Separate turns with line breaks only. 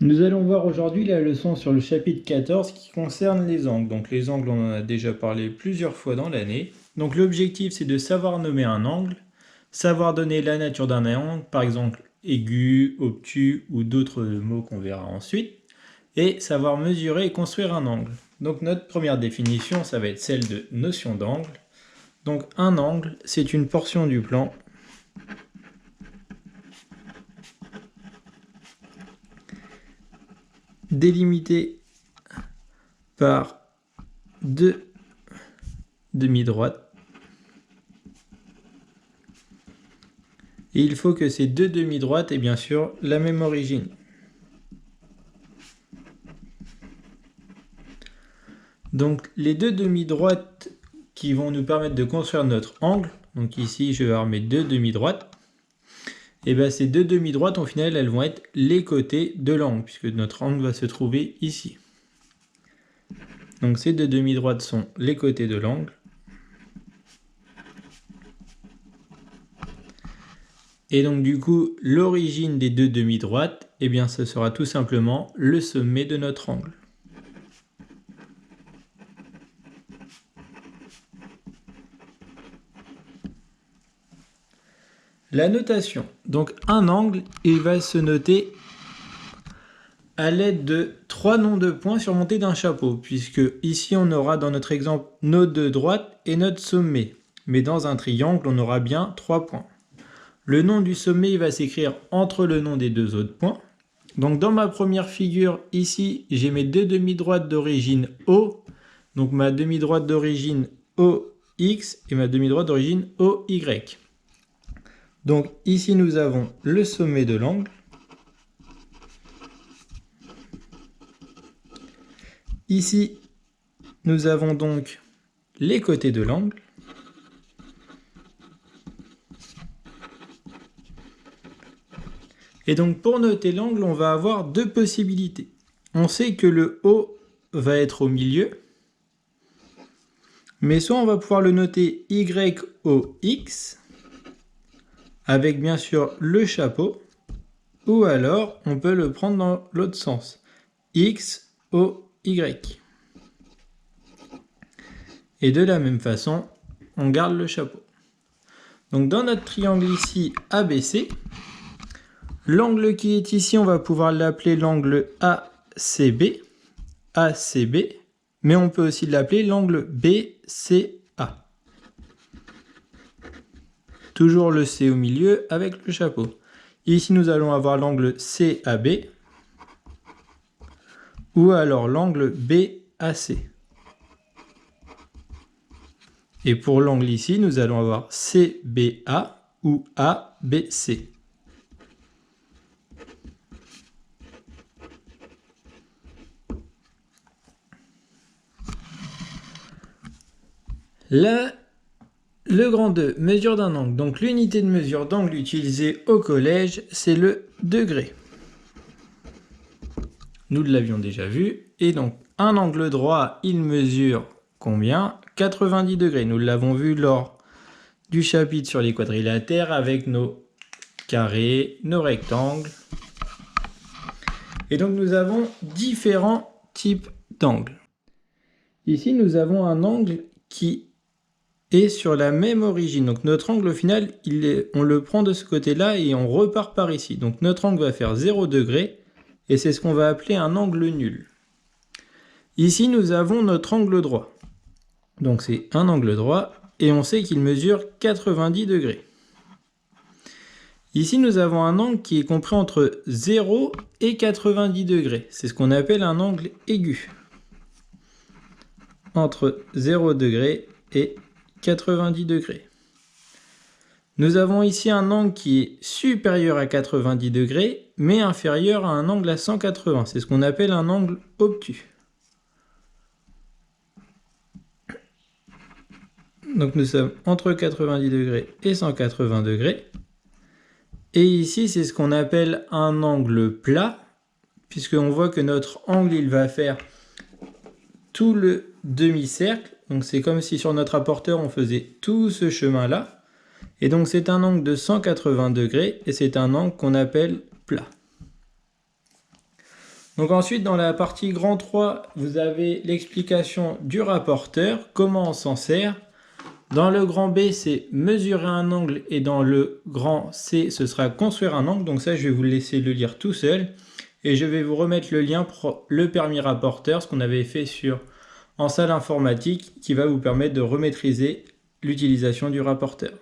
Nous allons voir aujourd'hui la leçon sur le chapitre 14 qui concerne les angles. Donc les angles, on en a déjà parlé plusieurs fois dans l'année. Donc l'objectif, c'est de savoir nommer un angle, savoir donner la nature d'un angle, par exemple aigu, obtus ou d'autres mots qu'on verra ensuite, et savoir mesurer et construire un angle. Donc notre première définition, ça va être celle de notion d'angle. Donc un angle, c'est une portion du plan délimitée par deux demi-droites. Et il faut que ces deux demi-droites aient bien sûr la même origine. Donc les deux demi-droites qui vont nous permettre de construire notre angle, donc ici je vais avoir mes deux demi-droites, et bien ces deux demi-droites au final elles vont être les côtés de l'angle, puisque notre angle va se trouver ici. Donc ces deux demi-droites sont les côtés de l'angle. Et donc du coup, l'origine des deux demi-droites, eh bien ce sera tout simplement le sommet de notre angle. La notation. Donc un angle, il va se noter à l'aide de trois noms de points surmontés d'un chapeau, puisque ici on aura dans notre exemple nos deux droites et notre sommet. Mais dans un triangle, on aura bien 3 points. Le nom du sommet il va s'écrire entre le nom des deux autres points. Donc dans ma première figure, ici, j'ai mes deux demi-droites d'origine O. Donc ma demi-droite d'origine OX et ma demi-droite d'origine OY. Donc ici, nous avons le sommet de l'angle. Ici, nous avons donc les côtés de l'angle. Et donc pour noter l'angle, on va avoir deux possibilités. On sait que le O va être au milieu, mais soit on va pouvoir le noter YOX, avec bien sûr le chapeau, ou alors on peut le prendre dans l'autre sens, XOY. Et de la même façon, on garde le chapeau. Donc dans notre triangle ici ABC, l'angle qui est ici, on va pouvoir l'appeler l'angle ACB, mais on peut aussi l'appeler l'angle BCA. Toujours le C au milieu avec le chapeau. Ici, nous allons avoir l'angle CAB ou alors l'angle BAC. Et pour l'angle ici, nous allons avoir CBA ou ABC. Là, le grand 2, mesure d'un angle. Donc l'unité de mesure d'angle utilisée au collège, c'est le degré. Nous l'avions déjà vu. Et donc un angle droit, il mesure combien? 90 degrés. Nous l'avons vu lors du chapitre sur les quadrilatères avec nos carrés, nos rectangles. Et donc nous avons différents types d'angles. Ici, nous avons un angle qui est sur la même origine. Donc notre angle au final, on le prend de ce côté-là et on repart par ici. Donc notre angle va faire 0 degré et c'est ce qu'on va appeler un angle nul. Ici, nous avons notre angle droit. Donc c'est un angle droit et on sait qu'il mesure 90 degrés. Ici, nous avons un angle qui est compris entre 0 et 90 degrés. C'est ce qu'on appelle un angle aigu. Entre 0 degré et 90 degrés. Nous avons ici un angle qui est supérieur à 90 degrés, mais inférieur à un angle à 180. C'est ce qu'on appelle un angle obtus. Donc nous sommes entre 90 degrés et 180 degrés. Et ici, c'est ce qu'on appelle un angle plat, puisqu'on voit que notre angle, il va faire tout le demi-cercle. Donc c'est comme si sur notre apporteur, on faisait tout ce chemin-là. Et donc c'est un angle de 180 degrés et c'est un angle qu'on appelle plat. Donc ensuite, dans la partie grand 3, vous avez l'explication du rapporteur, comment on s'en sert. Dans le grand B, c'est mesurer un angle et dans le grand C, ce sera construire un angle. Donc ça, je vais vous laisser le lire tout seul. Et je vais vous remettre le lien pour le permis rapporteur, ce qu'on avait fait en salle informatique, qui va vous permettre de remaîtriser l'utilisation du rapporteur.